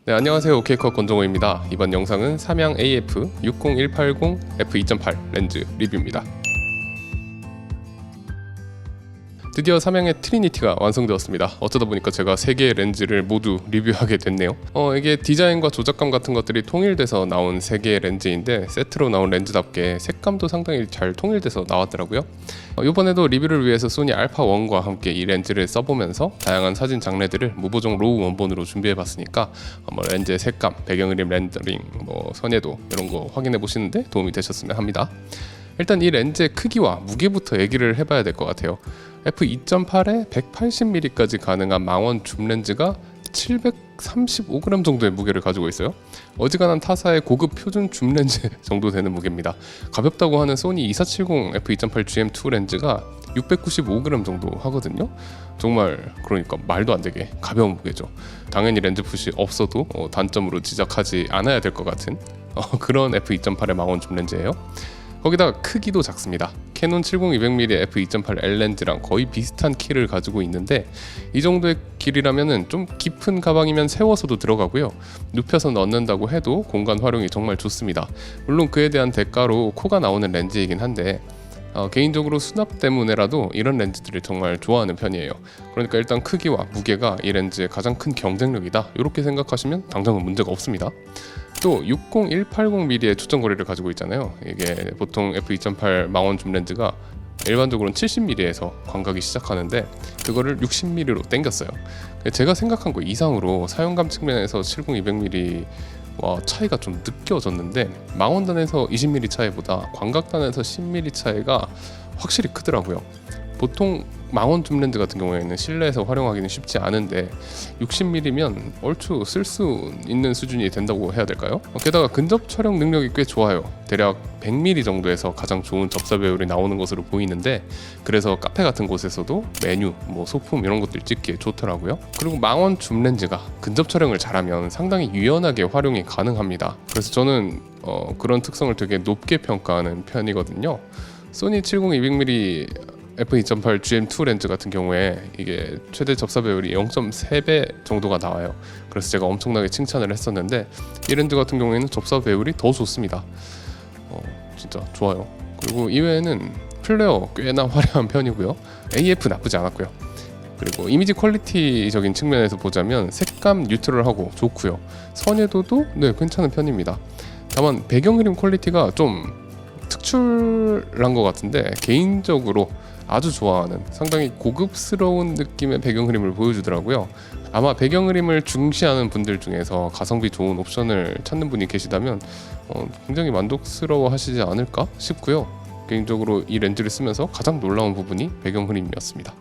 네, 안녕하세요. 오케이컷 권정호입니다. 이번 영상은 삼양 AF 60180 f2.8 렌즈 리뷰입니다. 드디어 삼양의 트리니티가 완성되었습니다. 어쩌다 보니까 제가 3개의 렌즈를 모두 리뷰하게 됐네요. 이게 디자인과 조작감 같은 것들이 통일돼서 나온 3개의 렌즈인데 세트로 나온 렌즈답게 색감도 상당히 잘 통일돼서 나왔더라고요. 이번에도 리뷰를 위해서 소니 알파1과 함께 이 렌즈를 써보면서 다양한 사진 장르들을 무보정 로우 원본으로 준비해봤으니까 렌즈의 색감, 배경그림 렌더링, 선예도 이런 거 확인해 보시는데 도움이 되셨으면 합니다. 일단 이 렌즈의 크기와 무게부터 얘기를 해봐야 될 것 같아요. f2.8에 180mm까지 가능한 망원 줌 렌즈가 735g 정도의 무게를 가지고 있어요. 어지간한 타사의 고급 표준 줌 렌즈 정도 되는 무게입니다. 가볍다고 하는 소니 2470 f2.8 GM2 렌즈가 695g 정도 하거든요. 정말 그러니까 말도 안 되게 가벼운 무게죠. 당연히 렌즈 풋이 없어도 단점으로 지적하지 않아야 될 것 같은 그런 f2.8의 망원 줌 렌즈예요. 거기다가 크기도 작습니다. 캐논 70-200mm f2.8 L 렌즈랑 거의 비슷한 키를 가지고 있는데 이 정도의 길이라면은 좀 깊은 가방이면 세워서도 들어가고요. 눕혀서 넣는다고 해도 공간 활용이 정말 좋습니다. 물론 그에 대한 대가로 코가 나오는 렌즈이긴 한데 개인적으로 수납 때문에라도 이런 렌즈들을 정말 좋아하는 편이에요. 그러니까 일단 크기와 무게가 이 렌즈의 가장 큰 경쟁력이다, 이렇게 생각하시면 당장은 문제가 없습니다. 또 60180mm의 초점거리를 가지고 있잖아요. 이게 보통 f2.8 망원 줌 렌즈가 일반적으로는 70mm에서 광각이 시작하는데 그거를 60mm로 당겼어요. 제가 생각한 거 이상으로 사용감 측면에서 70-200mm 차이가 좀 느껴졌는데 망원단에서 20mm 차이보다 광각단에서 10mm 차이가 확실히 크더라고요. 보통 망원 줌 렌즈 같은 경우에는 실내에서 활용하기는 쉽지 않은데 60mm면 얼추 쓸 수 있는 수준이 된다고 해야 될까요? 게다가 근접 촬영 능력이 꽤 좋아요. 대략 100mm 정도에서 가장 좋은 접사 배율이 나오는 것으로 보이는데 그래서 카페 같은 곳에서도 메뉴, 소품 이런 것들 찍기에 좋더라고요. 그리고 망원 줌 렌즈가 근접 촬영을 잘하면 상당히 유연하게 활용이 가능합니다. 그래서 저는 그런 특성을 되게 높게 평가하는 편이거든요. 소니 70-200mm f2.8 GM2 렌즈 같은 경우에 이게 최대 접사 배율이 0.3배 정도가 나와요. 그래서 제가 엄청나게 칭찬을 했었는데 이 렌즈 같은 경우에는 접사 배율이 더 좋습니다. 진짜 좋아요. 그리고 이외에는 플레어 꽤나 화려한 편이고요. AF 나쁘지 않았고요. 그리고 이미지 퀄리티적인 측면에서 보자면 색감 뉴트럴하고 좋고요. 선예도도 괜찮은 편입니다. 다만 배경 그림 퀄리티가 좀 특출난 것 같은데 개인적으로 아주 좋아하는 상당히 고급스러운 느낌의 배경 그림을 보여주더라고요. 아마 배경 그림을 중시하는 분들 중에서 가성비 좋은 옵션을 찾는 분이 계시다면 굉장히 만족스러워 하시지 않을까 싶고요. 개인적으로 이 렌즈를 쓰면서 가장 놀라운 부분이 배경 그림이었습니다.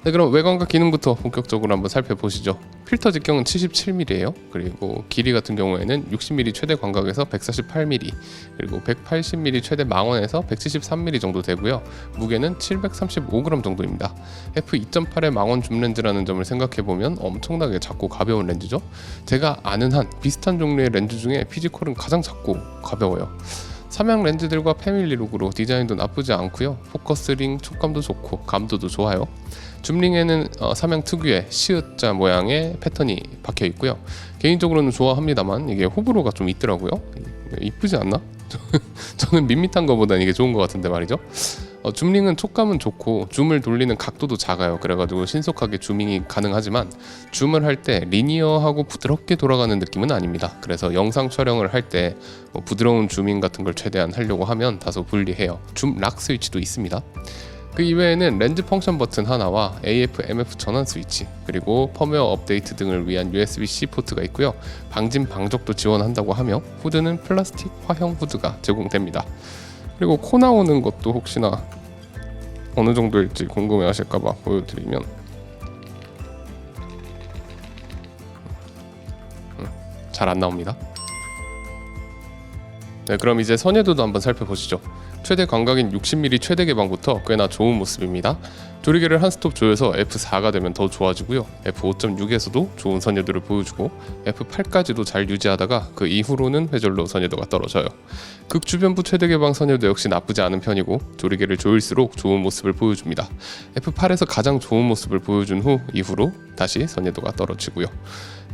네, 그럼 외관과 기능부터 본격적으로 한번 살펴보시죠. 필터 직경은 77mm예요. 그리고 길이 같은 경우에는 60mm 최대 광각에서 148mm, 그리고 180mm 최대 망원에서 173mm 정도 되고요. 무게는 735g 정도입니다. f2.8의 망원 줌 렌즈라는 점을 생각해보면 엄청나게 작고 가벼운 렌즈죠. 제가 아는 한 비슷한 종류의 렌즈 중에 피지컬은 가장 작고 가벼워요. 삼양 렌즈들과 패밀리룩으로 디자인도 나쁘지 않고요. 포커스링, 촉감도 좋고 감도도 좋아요. 줌링에는 삼양 특유의 시읒자 모양의 패턴이 박혀 있고요. 개인적으로는 좋아합니다만 이게 호불호가 좀 있더라고요. 이쁘지 않나? 저는 밋밋한 것보다는 이게 좋은 것 같은데 말이죠. 줌링은 촉감은 좋고 줌을 돌리는 각도도 작아요. 그래가지고 신속하게 줌밍이 가능하지만 줌을 할 때 리니어하고 부드럽게 돌아가는 느낌은 아닙니다. 그래서 영상 촬영을 할 때 부드러운 줌밍 같은 걸 최대한 하려고 하면 다소 불리해요. 줌 락 스위치도 있습니다. 그 이외에는 렌즈 펑션 버튼 하나와 AF, MF 전환 스위치, 그리고 펌웨어 업데이트 등을 위한 USB-C 포트가 있고요. 방진 방적도 지원한다고 하며 후드는 플라스틱 화형 후드가 제공됩니다. 그리고 코 나오는 것도 혹시나 어느 정도일지 궁금해 하실까봐 보여드리면 잘 안 나옵니다. 네, 그럼 이제 선예도도 한번 살펴보시죠. 최대 광각인 60mm 최대 개방부터 꽤나 좋은 모습입니다. 조리개를 한 스톱 조여서 F4가 되면 더 좋아지고요. F5.6에서도 좋은 선회도를 보여주고 F8까지도 잘 유지하다가 그 이후로는 회절로 선회도가 떨어져요. 극 주변부 최대 개방 선회도 역시 나쁘지 않은 편이고 조리개를 조일수록 좋은 모습을 보여줍니다. F8에서 가장 좋은 모습을 보여준 후 이후로 다시 선회도가 떨어지고요.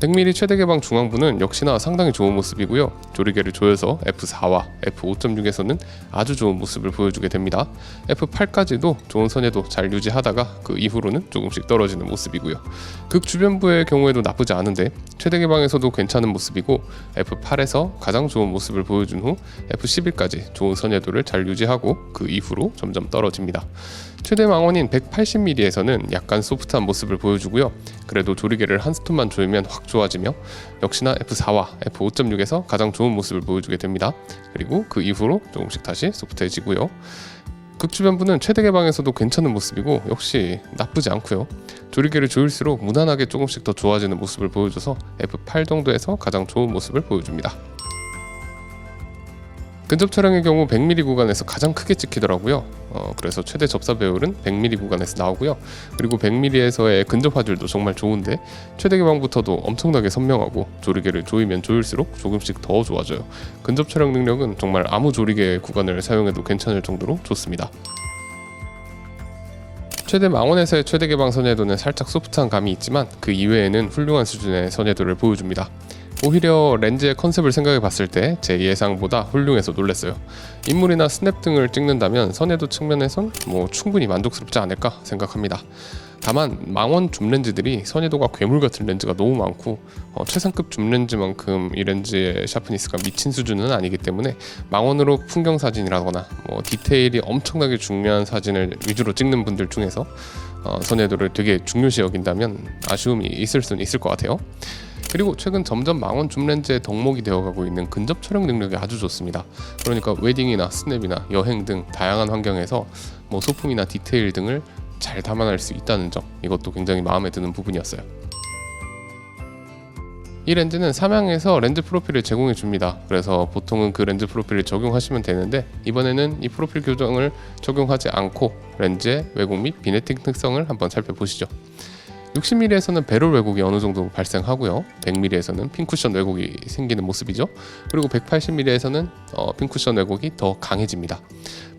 100mm 최대 개방 중앙부는 역시나 상당히 좋은 모습이고요. 조리개를 조여서 F4와 F5.6에서는 아주 좋은 모습을 보여주게 됩니다. F8까지도 좋은 선회도 잘 유지하다가 그 이후로는 조금씩 떨어지는 모습이고요. 극 주변부의 경우에도 나쁘지 않은데 최대 개방에서도 괜찮은 모습이고 F8에서 가장 좋은 모습을 보여준 후 F11까지 좋은 선회도를 잘 유지하고 그 이후로 점점 떨어집니다. 최대 망원인 180mm에서는 약간 소프트한 모습을 보여주고요. 그래도 조리개를 한 스톱만 조이면 확 좋아지며 역시나 F4와 F5.6에서 가장 좋은 모습을 보여주게 됩니다. 그리고 그 이후로 조금씩 다시 소프트해지고요. 극주변부는 최대 개방에서도 괜찮은 모습이고 역시 나쁘지 않고요. 조리개를 조일수록 무난하게 조금씩 더 좋아지는 모습을 보여줘서 F8 정도에서 가장 좋은 모습을 보여줍니다. 근접 촬영의 경우 100mm 구간에서 가장 크게 찍히더라고요. 그래서 최대 접사 배율은 100mm 구간에서 나오고요. 그리고 100mm에서의 근접 화질도 정말 좋은데 최대 개방부터도 엄청나게 선명하고 조리개를 조이면 조일수록 조금씩 더 좋아져요. 근접 촬영 능력은 정말 아무 조리개 구간을 사용해도 괜찮을 정도로 좋습니다. 최대 망원에서의 최대 개방 선회도는 살짝 소프트한 감이 있지만 그 이외에는 훌륭한 수준의 선회도를 보여줍니다. 오히려 렌즈의 컨셉을 생각해 봤을 때 제 예상보다 훌륭해서 놀랐어요. 인물이나 스냅 등을 찍는다면 선회도 측면에선 충분히 만족스럽지 않을까 생각합니다. 다만 망원 줌렌즈들이 선회도가 괴물 같은 렌즈가 너무 많고 최상급 줌렌즈만큼 이 렌즈의 샤프니스가 미친 수준은 아니기 때문에 망원으로 풍경 사진이라거나 디테일이 엄청나게 중요한 사진을 위주로 찍는 분들 중에서 선회도를 되게 중요시 여긴다면 아쉬움이 있을 수는 있을 것 같아요. 그리고 최근 점점 망원 줌렌즈의 덕목이 되어가고 있는 근접 촬영 능력이 아주 좋습니다. 그러니까 웨딩이나 스냅이나 여행 등 다양한 환경에서 소품이나 디테일 등을 잘 담아낼 수 있다는 점, 이것도 굉장히 마음에 드는 부분이었어요. 이 렌즈는 삼양에서 렌즈 프로필을 제공해 줍니다. 그래서 보통은 그 렌즈 프로필을 적용하시면 되는데 이번에는 이 프로필 교정을 적용하지 않고 렌즈의 왜곡 및 비네팅 특성을 한번 살펴보시죠. 60mm에서는 배롤 왜곡이 어느 정도 발생하고요. 100mm에서는 핀쿠션 왜곡이 생기는 모습이죠. 그리고 180mm에서는 핀쿠션 왜곡이 더 강해집니다.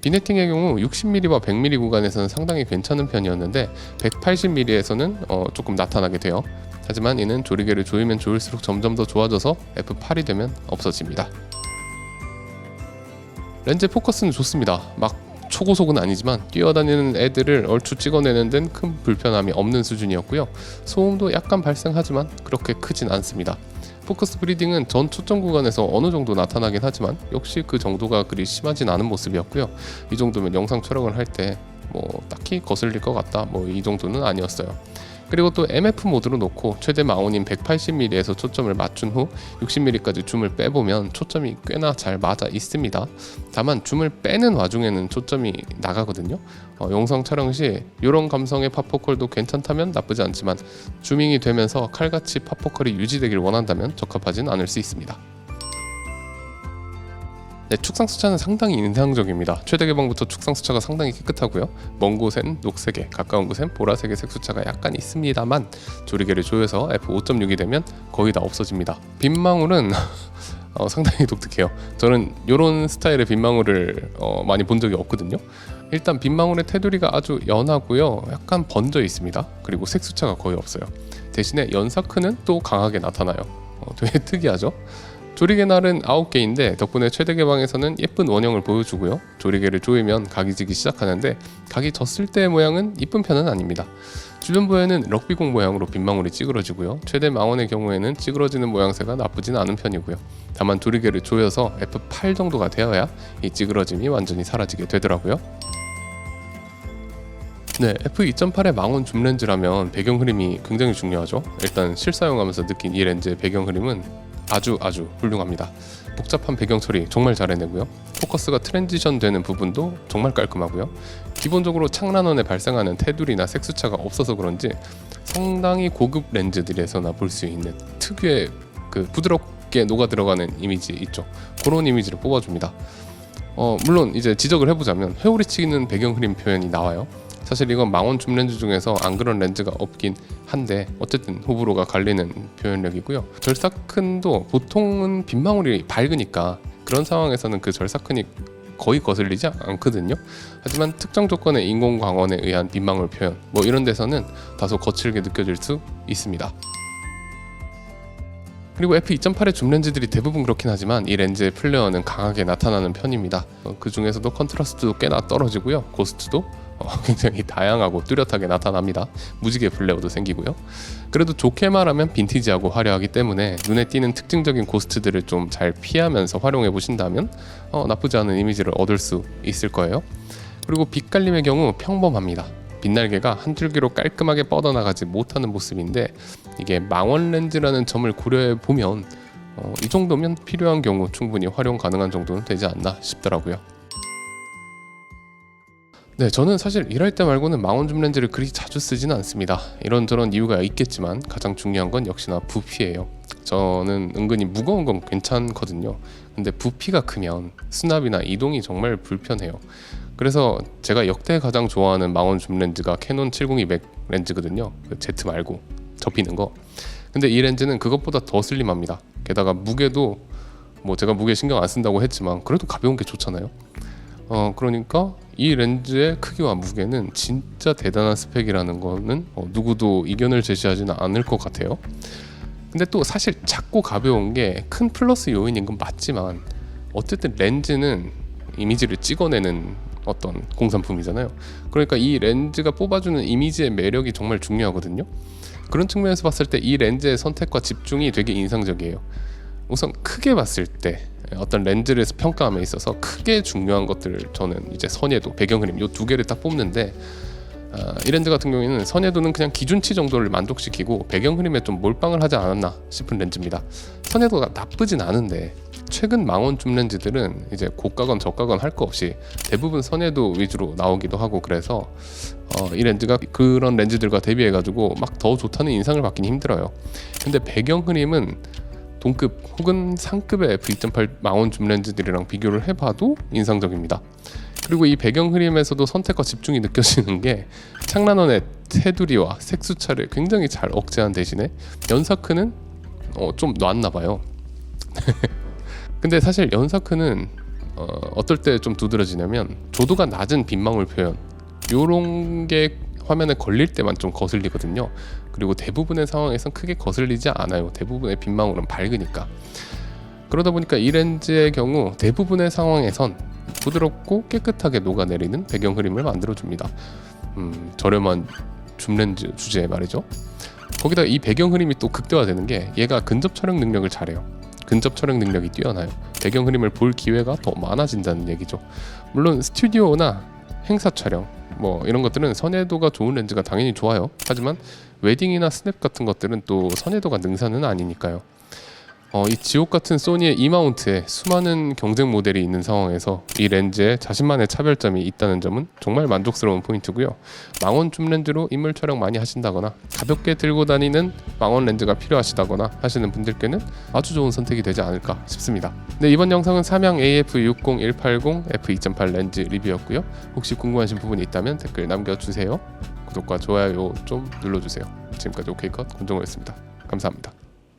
비네팅의 경우 60mm와 100mm 구간에서는 상당히 괜찮은 편이었는데 180mm에서는 조금 나타나게 돼요. 하지만 이는 조리개를 조이면 조일수록 점점 더 좋아져서 F8이 되면 없어집니다. 렌즈 포커스는 좋습니다. 막 초고속은 아니지만 뛰어다니는 애들을 얼추 찍어내는 데는 큰 불편함이 없는 수준이었고요. 소음도 약간 발생하지만 그렇게 크진 않습니다. 포커스 브리딩은 전 초점 구간에서 어느 정도 나타나긴 하지만 역시 그 정도가 그리 심하진 않은 모습이었고요. 이 정도면 영상 촬영을 할 때 딱히 거슬릴 것 같다 이 정도는 아니었어요. 그리고 또 MF 모드로 놓고 최대 망원인 180mm에서 초점을 맞춘 후 60mm까지 줌을 빼보면 초점이 꽤나 잘 맞아 있습니다. 다만 줌을 빼는 와중에는 초점이 나가거든요. 영상 촬영 시 이런 감성의 팝포컬도 괜찮다면 나쁘지 않지만 줌밍이 되면서 칼같이 팝포컬이 유지되길 원한다면 적합하진 않을 수 있습니다. 네, 축상 수차는 상당히 인상적입니다. 최대 개방부터 축상 수차가 상당히 깨끗하고요. 먼 곳엔 녹색에, 가까운 곳엔 보라색의 색수차가 약간 있습니다만 조리개를 조여서 F5.6이 되면 거의 다 없어집니다. 빗망울은 상당히 독특해요. 저는 이런 스타일의 빗망울을 많이 본 적이 없거든요. 일단 빗망울의 테두리가 아주 연하고요. 약간 번져 있습니다. 그리고 색수차가 거의 없어요. 대신에 연사크는 또 강하게 나타나요. 되게 특이하죠? 조리개 날은 9개인데 덕분에 최대 개방에서는 예쁜 원형을 보여주고요. 조리개를 조이면 각이 지기 시작하는데 각이 졌을 때의 모양은 이쁜 편은 아닙니다. 주변부에는 럭비공 모양으로 빗망울이 찌그러지고요. 최대 망원의 경우에는 찌그러지는 모양새가 나쁘진 않은 편이고요. 다만 조리개를 조여서 F8 정도가 되어야 이 찌그러짐이 완전히 사라지게 되더라고요. 네, f2.8의 망원 줌렌즈라면 배경 흐림이 굉장히 중요하죠. 일단 실사용하면서 느낀 이 렌즈의 배경 흐림은 아주 훌륭합니다. 복잡한 배경 처리 정말 잘 해내고요. 포커스가 트랜지션 되는 부분도 정말 깔끔하고요. 기본적으로 창란원에 발생하는 테두리나 색수차가 없어서 그런지 상당히 고급 렌즈들에서나 볼 수 있는 특유의 그 부드럽게 녹아 들어가는 이미지 있죠. 그런 이미지를 뽑아줍니다. 물론 이제 지적을 해보자면 회오리 치는 배경 흐림 표현이 나와요. 사실 이건 망원 줌 렌즈 중에서 안 그런 렌즈가 없긴 한데 어쨌든 호불호가 갈리는 표현력이고요. 절삭큰도 보통은 빗망울이 밝으니까 그런 상황에서는 그 절삭큰이 거의 거슬리지 않거든요. 하지만 특정 조건의 인공 광원에 의한 빗망울 표현 뭐 이런 데서는 다소 거칠게 느껴질 수 있습니다. 그리고 f2.8의 줌 렌즈들이 대부분 그렇긴 하지만 이 렌즈의 플레어는 강하게 나타나는 편입니다. 그 중에서도 컨트라스트도 꽤나 떨어지고요. 고스트도 굉장히 다양하고 뚜렷하게 나타납니다. 무지개 플레어도 생기고요. 그래도 좋게 말하면 빈티지하고 화려하기 때문에 눈에 띄는 특징적인 고스트들을 좀 잘 피하면서 활용해 보신다면 나쁘지 않은 이미지를 얻을 수 있을 거예요. 그리고 빛갈림의 경우 평범합니다. 빛날개가 한 줄기로 깔끔하게 뻗어나가지 못하는 모습인데 이게 망원 렌즈라는 점을 고려해 보면 이 정도면 필요한 경우 충분히 활용 가능한 정도는 되지 않나 싶더라고요. 네, 저는 사실 일할 때 말고는 망원 줌 렌즈를 그리 자주 쓰지는 않습니다. 이런저런 이유가 있겠지만 가장 중요한 건 역시나 부피예요. 저는 은근히 무거운 건 괜찮거든요. 근데 부피가 크면 수납이나 이동이 정말 불편해요. 그래서 제가 역대 가장 좋아하는 망원 줌 렌즈가 캐논 702맥 렌즈거든요. 그 Z 말고 접히는 거. 근데 이 렌즈는 그것보다 더 슬림합니다. 게다가 무게도 뭐 제가 무게 신경 안 쓴다고 했지만 그래도 가벼운 게 좋잖아요. 그러니까 이 렌즈의 크기와 무게는 진짜 대단한 스펙이라는 거는 누구도 이견을 제시하지는 않을 것 같아요. 근데 또 사실 작고 가벼운 게 큰 플러스 요인인 건 맞지만 어쨌든 렌즈는 이미지를 찍어내는 어떤 공산품이잖아요. 그러니까 이 렌즈가 뽑아주는 이미지의 매력이 정말 중요하거든요. 그런 측면에서 봤을 때 이 렌즈의 선택과 집중이 되게 인상적이에요. 우선 크게 봤을 때 어떤 렌즈를 평가함에 있어서 크게 중요한 것들을 저는 이제 선예도, 배경 흐림 이 두 개를 딱 뽑는데 이 렌즈 같은 경우에는 선예도는 그냥 기준치 정도를 만족시키고 배경 흐림에 좀 몰빵을 하지 않았나 싶은 렌즈입니다. 선예도가 나쁘진 않은데 최근 망원 줌 렌즈들은 이제 고가건 저가건 할 거 없이 대부분 선예도 위주로 나오기도 하고 그래서 이 렌즈가 그런 렌즈들과 대비해 가지고 막 더 좋다는 인상을 받기는 힘들어요. 근데 배경 흐림은 동급 혹은 상급의 f2.8 망원 줌 렌즈들이랑 비교를 해봐도 인상적입니다. 그리고 이 배경 흐림에서도 선택과 집중이 느껴지는 게 창란원의 테두리와 색수차를 굉장히 잘 억제한 대신에 연사크는 좀 놨나 봐요. 근데 사실 연사크는 어떨 때 좀 두드러지냐면 조도가 낮은 빗망울 표현 요런 게 화면에 걸릴 때만 좀 거슬리거든요. 그리고 대부분의 상황에선 크게 거슬리지 않아요. 대부분의 빗망울은 밝으니까. 그러다 보니까 이 렌즈의 경우 대부분의 상황에선 부드럽고 깨끗하게 녹아내리는 배경 흐림을 만들어줍니다. 저렴한 줌 렌즈 주제에 말이죠. 거기다가 이 배경 흐림이 또 극대화되는 게 얘가 근접 촬영 능력을 잘해요. 근접 촬영 능력이 뛰어나요. 배경 흐림을 볼 기회가 더 많아진다는 얘기죠. 물론 스튜디오나 행사 촬영 뭐 이런 것들은 선예도가 좋은 렌즈가 당연히 좋아요. 하지만 웨딩이나 스냅 같은 것들은 또 선예도가 능사는 아니니까요. 이 지옥 같은 소니의 E마운트에 수많은 경쟁 모델이 있는 상황에서 이 렌즈에 자신만의 차별점이 있다는 점은 정말 만족스러운 포인트고요. 망원 줌 렌즈로 인물 촬영 많이 하신다거나 가볍게 들고 다니는 망원 렌즈가 필요하시다거나 하시는 분들께는 아주 좋은 선택이 되지 않을까 싶습니다. 네, 이번 영상은 삼양 AF60180 f2.8 렌즈 리뷰였고요. 혹시 궁금하신 부분이 있다면 댓글 남겨주세요. 구독과 좋아요 좀 눌러주세요. 지금까지 OK컷 권정호였습니다. 감사합니다.